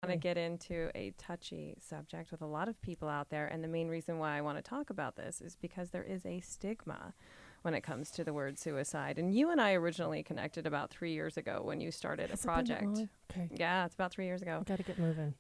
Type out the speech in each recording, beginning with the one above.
Want to get into a touchy subject with a lot of people out there. And the main reason why I want to talk about this is because there is a stigma when it comes to the word suicide. And you and I originally connected about 3 years ago when you started a Has it been that project. long? Okay. Yeah, it's about 3 years ago. Got to get moving.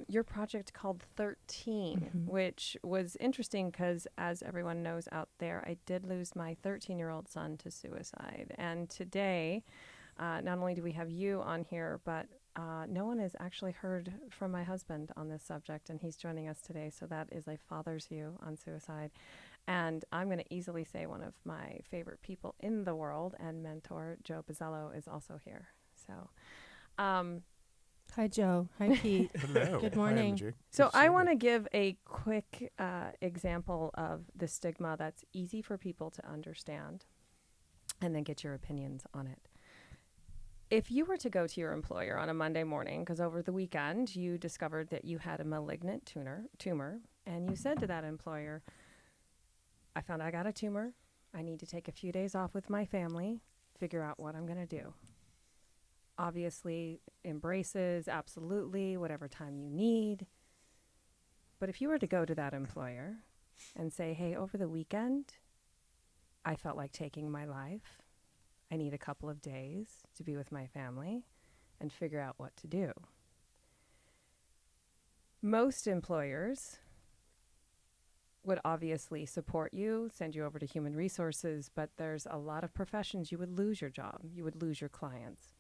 Your project called 13, which was interesting because, as everyone knows out there, I did lose my 13-year-old son to suicide. And today, not only do we have you on here, but no one has actually heard from my husband on this subject, and he's joining us today. So that is a father's view on suicide. And I'm going to easily say one of my favorite people in the world and mentor, Joe Buzzello, is also here. So, Hi, Joe. Hi, Pete. Hello. Good Hi, morning. MJ. so Good to I see want you. to give a quick example of the stigma that's easy for people to understand, and then get your opinions on it. If you were to go to your employer on a Monday morning, because over the weekend you discovered that you had a malignant tumor, and you said to that employer, I found I got a tumor. I need to take a few days off with my family, figure out what I'm going to do. Obviously, embraces, absolutely, whatever time you need. But if you were to go to that employer and say, hey, over the weekend, I felt like taking my life. I need a couple of days to be with my family and figure out what to do. Most employers would obviously support you, send you over to human resources, but there's a lot of professions you would lose your job. You would lose your clients.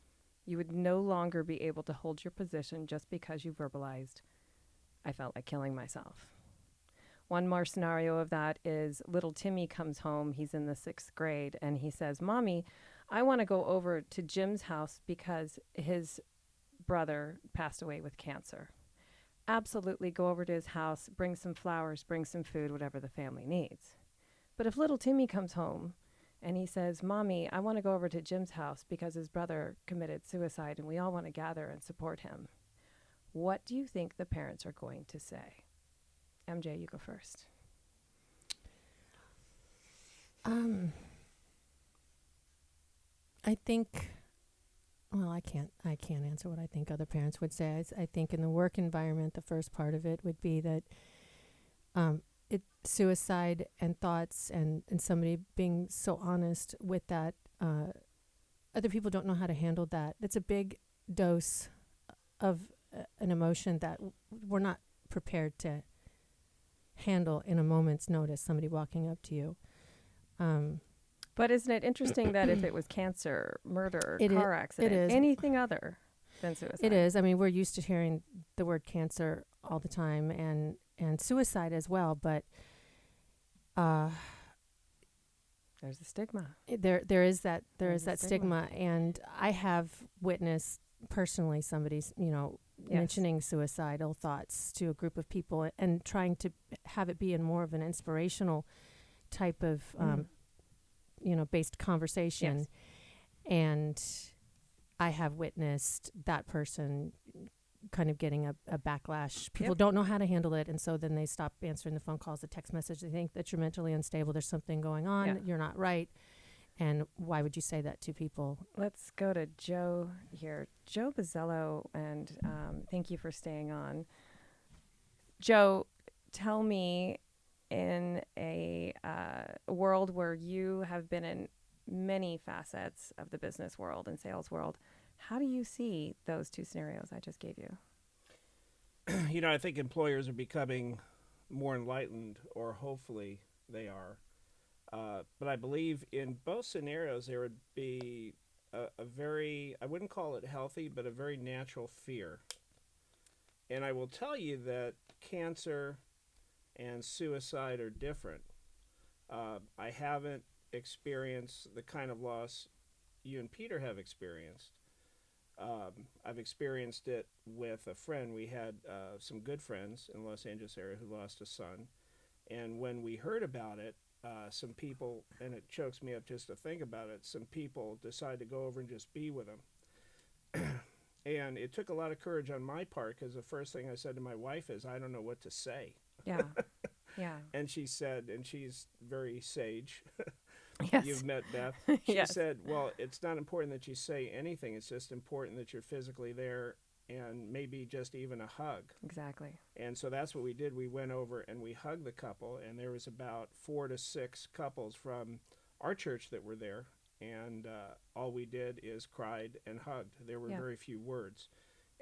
You would no longer be able to hold your position just because you verbalized, I felt like killing myself. One more scenario of that is little Timmy comes home. He's in the 6th grade and he says, Mommy, I want to go over to Jim's house because his brother passed away with cancer. Absolutely go over to his house, bring some flowers, bring some food, whatever the family needs. But if little Timmy comes home and he says, Mommy, I want to go over to Jim's house because his brother committed suicide and we all want to gather and support him, what do you think the parents are going to say? MJ, you go first. I think, well, I can't answer what I think other parents would say. I think in the work environment, the first part of it would be that suicide and thoughts and somebody being so honest with that, other people don't know how to handle that. It's a big dose of an emotion that we're not prepared to handle in a moment's notice, somebody walking up to you. But isn't it interesting that if it was cancer, murder, car accident, it is. anything other than suicide? It is. I mean, we're used to hearing the word cancer all the time and suicide as well, but there's a stigma. There is that stigma, and I have witnessed personally somebody's, mentioning suicidal thoughts to a group of people and trying to have it be in more of an inspirational type of based conversation. Yes. And I have witnessed that person kind of getting a backlash. People don't know how to handle it, and so then they stop answering the phone calls, the text message. They think that you're mentally unstable. There's something going on. Yeah. You're not right. And why would you say that to people? Let's go to Joe here. Joe Buzzello, and thank you for staying on. Joe, tell me, in a world where you have been in many facets of the business world and sales world, how do you see those two scenarios I just gave you? I think employers are becoming more enlightened, or hopefully they are. But I believe in both scenarios there would be a very, I wouldn't call it healthy, but a very natural fear. And I will tell you that cancer and suicide are different. I haven't experienced the kind of loss you and Peter have experienced. I've experienced it with a friend. We had some good friends in the Los Angeles area who lost a son. And when we heard about it, some people, and it chokes me up just to think about it, some people decided to go over and just be with him. And it took a lot of courage on my part, because the first thing I said to my wife is, I don't know what to say. Yeah. Yeah. And she said, and she's very sage. Yes. You've met Beth. She Yes. said, well, it's not important that you say anything. It's just important that you're physically there and maybe just even a hug. Exactly. And so that's what we did. We went over and we hugged the couple, and there was about 4 to 6 couples from our church that were there, and all we did is cried and hugged. There were very few words.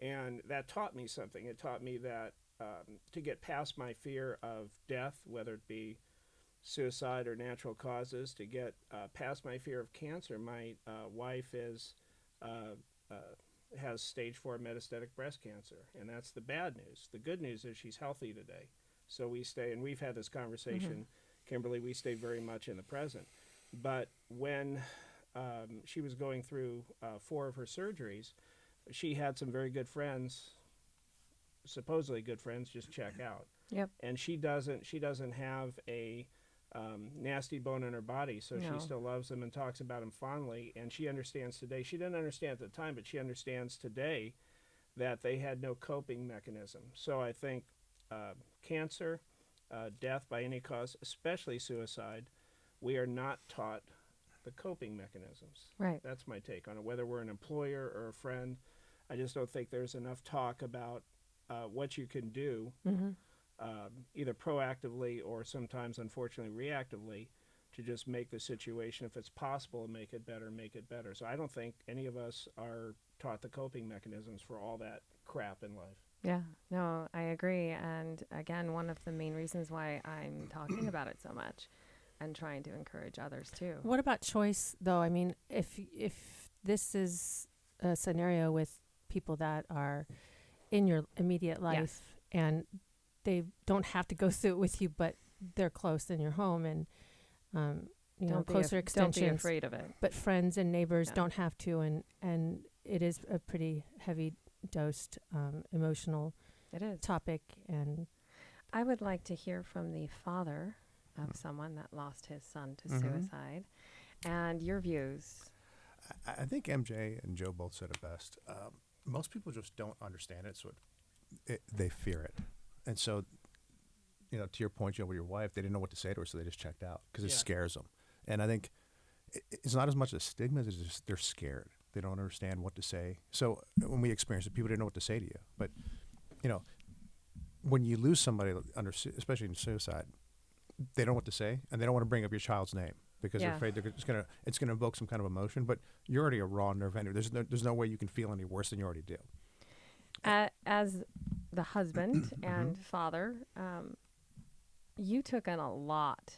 And that taught me something. It taught me that to get past my fear of death, whether it be suicide or natural causes, to get past my fear of cancer. My wife has stage 4 metastatic breast cancer, and that's the bad news. The good news is she's healthy today. So we stay, and we've had this conversation, Kimberly, we stay very much in the present. But when she was going through 4 of her surgeries, she had some very good friends, supposedly good friends, just check out. Yep. And she doesn't have a nasty bone in her body, so she still loves them and talks about them fondly. And she understands today. She didn't understand at the time, but she understands today that they had no coping mechanism. So I think cancer, death by any cause, especially suicide, we are not taught the coping mechanisms. Right. That's my take on it. Whether we're an employer or a friend, I just don't think there's enough talk about what you can do, either proactively or sometimes, unfortunately, reactively, to just make the situation, if it's possible, make it better. So I don't think any of us are taught the coping mechanisms for all that crap in life. Yeah, no, I agree. And again, one of the main reasons why I'm talking about it so much and trying to encourage others too. What about choice, though? I mean, if this is a scenario with people that are in your immediate life and they don't have to go through it with you, but they're close in your home and, closer extensions. Don't be afraid of it. But friends and neighbors don't have to, and it is a pretty heavy dosed emotional topic. And I would like to hear from the father of someone that lost his son to suicide and your views. I think MJ and Joe both said it best. Most people just don't understand it, so they fear it. And so, to your point, with your wife, they didn't know what to say to her, so they just checked out because it scares them. And I think it's not as much a stigma as it's just they're scared. They don't understand what to say. So when we experienced it, people didn't know what to say to you. But, when you lose somebody, especially in suicide, they don't know what to say, and they don't want to bring up your child's name because they're afraid it's going to evoke some kind of emotion. But you're already a raw nerve ending. There's no way you can feel any worse than you already do. As the husband and father, you took in a lot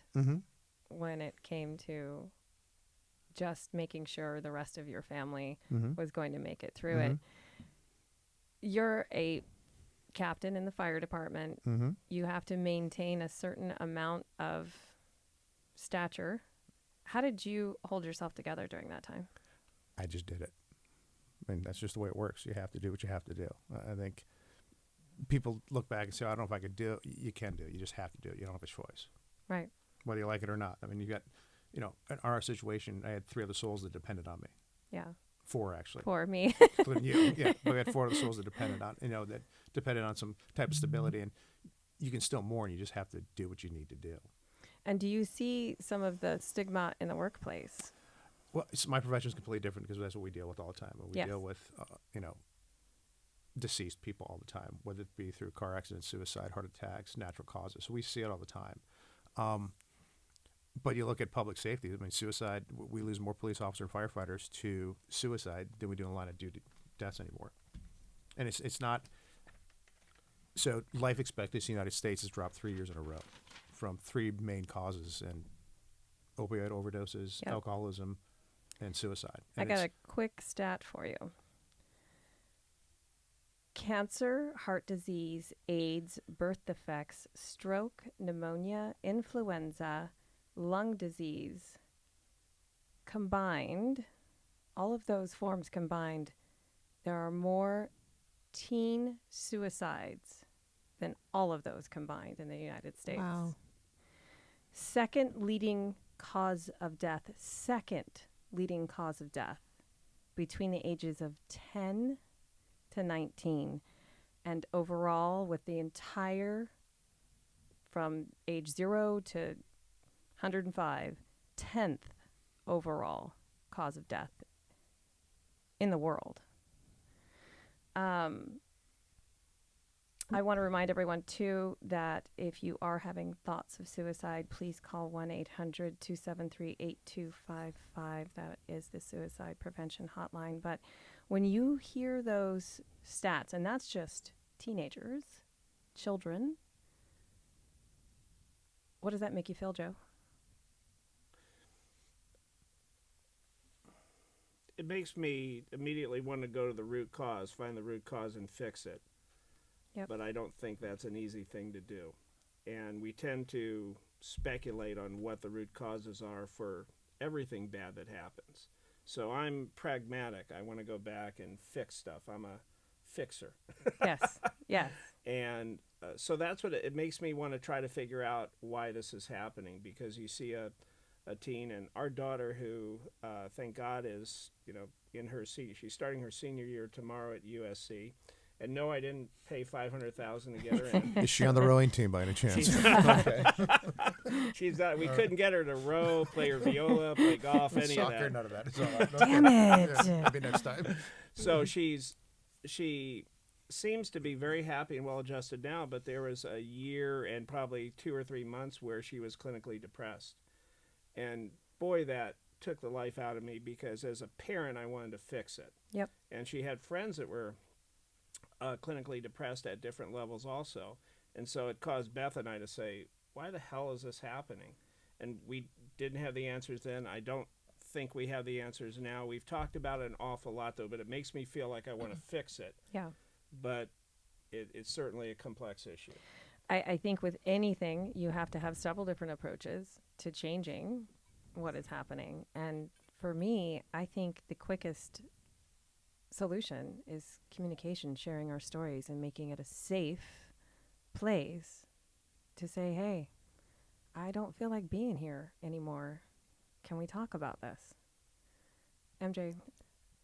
when it came to just making sure the rest of your family was going to make it through it. You're a captain in the fire department. You have to maintain a certain amount of stature. How did you hold yourself together during that time? I just did it. I mean, that's just the way it works. You have to do what you have to do. I think people look back and say, I don't know if I could do it. You can do it. You just have to do it. You don't have a choice. Right. Whether you like it or not. I mean, you got, in our situation, I had 3 other souls that depended on me. Yeah. 4, actually. For me. Including you. Yeah. But we had 4 other souls that depended on, that depended on some type of stability. And you can still mourn. You just have to do what you need to do. And do you see some of the stigma in the workplace? Well, my profession is completely different because that's what we deal with all the time. We deal with, deceased people all the time, whether it be through car accidents, suicide, heart attacks, natural causes. So we see it all the time. But you look at public safety. I mean, suicide, we lose more police officers and firefighters to suicide than we do in the line of duty deaths anymore. And it's not. So life expectancy in the United States has dropped 3 years in a row from 3 main causes, and opioid overdoses, alcoholism, and suicide. And I got a quick stat for you. Cancer, heart disease, AIDS, birth defects, stroke, pneumonia, influenza, lung disease, combined, all of those forms combined, there are more teen suicides than all of those combined in the United States. Wow. Second leading cause of death between the ages of 10 to 19. And overall, with the entire, from age 0 to 105, 10th overall cause of death in the world. I want to remind everyone, too, that if you are having thoughts of suicide, please call 1-800-273-8255. That is the suicide prevention hotline. But when you hear those stats, and that's just teenagers, children, what does that make you feel, Joe? It makes me immediately want to go to the root cause, find the root cause and fix it. Yep. But I don't think that's an easy thing to do. And we tend to speculate on what the root causes are for everything bad that happens. So I'm pragmatic. I want to go back and fix stuff. I'm a fixer. Yes, yes. And so that's what it makes me want to try to figure out why this is happening, because you see a teen, and our daughter, who thank God is, in her she's starting her senior year tomorrow at USC. And no, I didn't pay $500,000 to get her in. Is she on the rowing team by any chance? She's not. Okay. She's not. We couldn't get her to row, play her viola, play golf, any Soccer, of that. none of that. It's all right. Damn it. Yeah, maybe next time. So she seems to be very happy and well adjusted now, but there was a year and probably 2 or 3 months where she was clinically depressed. And boy, that took the life out of me, because as a parent, I wanted to fix it. Yep. And she had friends that were clinically depressed at different levels also. And so it caused Beth and I to say, why the hell is this happening? And we didn't have the answers then. I don't think we have the answers now. We've talked about it an awful lot, though, but it makes me feel like I want to fix it. Yeah. But it's certainly a complex issue. I think with anything, you have to have several different approaches to changing what is happening. And for me, I think the quickest solution is communication, sharing our stories and making it a safe place to say, hey, I don't feel like being here anymore. Can we talk about this? MJ?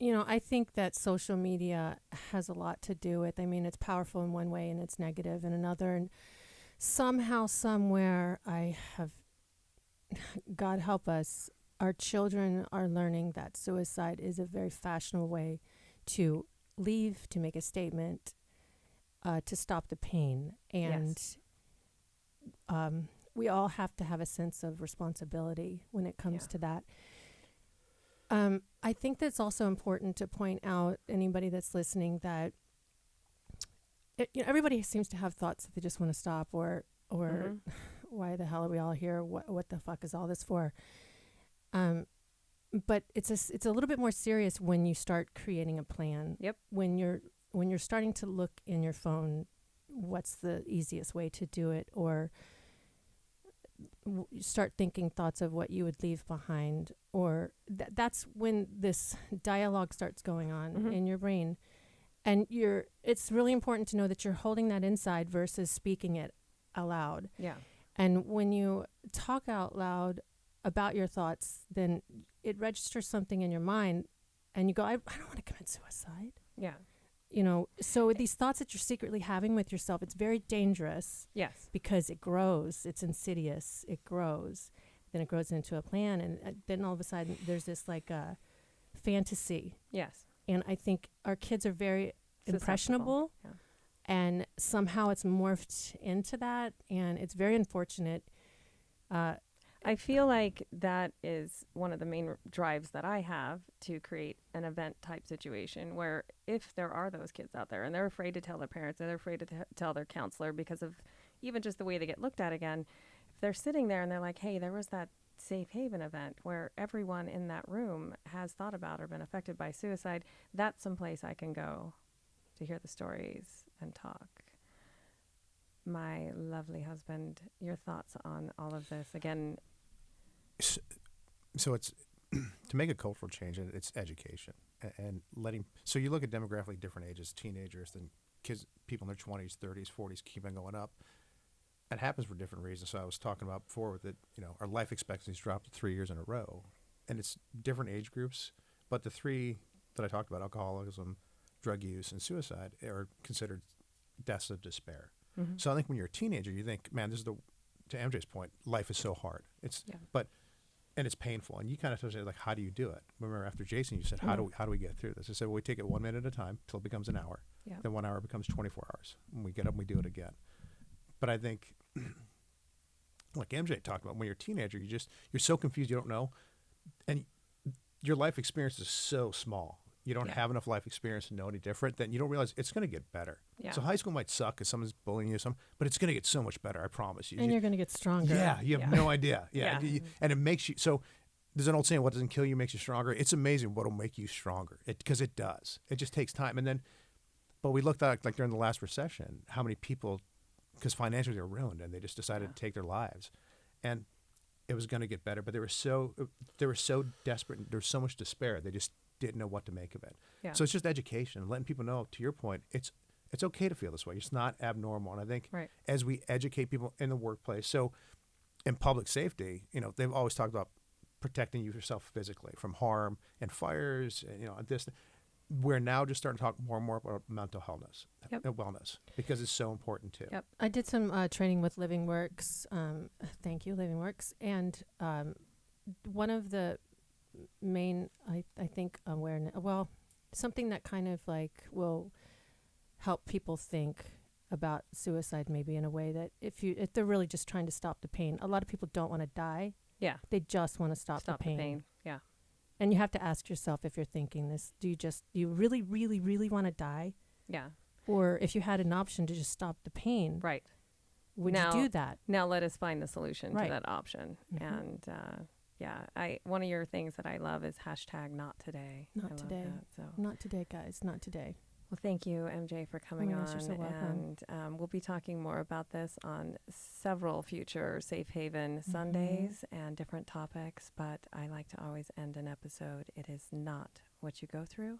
I think that social media has a lot to do with, it's powerful in one way and it's negative in another. And somehow, somewhere, God help us, our children are learning that suicide is a very fashionable way to leave, to make a statement, to stop the pain. And we all have to have a sense of responsibility when it comes to that. I think that's also important to point out, anybody that's listening, that everybody seems to have thoughts that they just want to stop, or why the hell are we all here? What the fuck is all this for? But it's a little bit more serious when you start creating a plan. Yep. When you're starting to look in your phone, what's the easiest way to do it, or start thinking thoughts of what you would leave behind, or that's when this dialogue starts going on in your brain. And it's really important to know that you're holding that inside versus speaking it aloud. Yeah. And when you talk out loud about your thoughts, then it registers something in your mind, and you go, I don't want to commit suicide. Yeah. So these thoughts that you're secretly having with yourself, it's very dangerous. Yes. Because it grows. It's insidious. It grows. Then it grows into a plan, and then all of a sudden there's this fantasy. Yes. And I think our kids are very impressionable, and somehow it's morphed into that, and it's very unfortunate. I feel like that is one of the main drives that I have to create an event type situation where if there are those kids out there and they're afraid to tell their parents, and they're afraid to tell their counselor because of even just the way they get looked at again, if they're sitting there and they're like, hey, there was that safe haven event where everyone in that room has thought about or been affected by suicide, that's someplace I can go to hear the stories and talk. My lovely husband, your thoughts on all of this? Again, so it's to make a cultural change, it's education and letting. So you look at demographically different ages, teenagers, then kids, people in their 20s, 30s, 40s, keep on going up. It happens for different reasons. So I was talking about before with it, our life expectancy's dropped 3 years in a row, and it's different age groups. But the three that I talked about, alcoholism, drug use, and suicide, are considered deaths of despair. mm-hmm. So I think when you're a teenager, you think, man, this is to MJ's point, life is so hard. But and it's painful. And you kind of say, like, how do you do it? Remember, after Jason, you said, how do we get through this? I said, well, we take it 1 minute at a time till it becomes an hour. Yeah. Then 1 hour becomes 24 hours. And we get up and we do it again. But I think, like MJ talked about, when you're a teenager, you're so confused, you don't know. And your life experience is so small. You don't have enough life experience to know any different. Then you don't realize it's going to get better. Yeah. So high school might suck because someone's bullying you, but it's going to get so much better. I promise you. And you're going to get stronger. Yeah, you have no idea. Yeah, Yeah. And it makes you. So there's an old saying: "What doesn't kill you makes you stronger." It's amazing what'll make you stronger. Because it does. It just takes time. And then, but we looked at, like, during the last recession, how many people, because financially they were ruined, and they just decided to take their lives, and it was going to get better. But they were so desperate. And there was so much despair. They just didn't know what to make of it. Yeah. So it's just education, letting people know, to your point, it's okay to feel this way. It's not abnormal. And I think as we educate people in the workplace, so in public safety, they've always talked about protecting yourself physically from harm and fires, and this. We're now just starting to talk more and more about mental wellness, because it's so important too. Yep. I did some training with Living Works. Thank you, Living Works. And one of the main, I think, awareness, something that kind of like will help people think about suicide maybe in a way that if they're really just trying to stop the pain. A lot of people don't want to die. Yeah. They just want to stop the pain. Yeah. And you have to ask yourself, if you're thinking this, do you really, really, really want to die? Yeah. Or if you had an option to just stop the pain, Right. would you do that? Now let us find the solution to Right. that option. Mhm. And one of your things that I love is hashtag not today. I Not love today. that, so. Not today, guys. Not today. Well, thank you, MJ, for coming gosh, on. you're so welcome. And we'll be talking more about this on several future Safe Haven Sundays and different topics. But I like to always end an episode. It is not what you go through.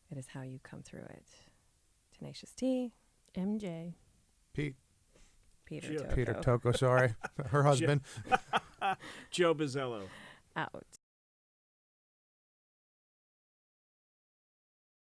It is how you come through it. Tenacious T. MJ. Peter Tocco. Tocco, sorry. Her husband. Joe Buzzello. Out.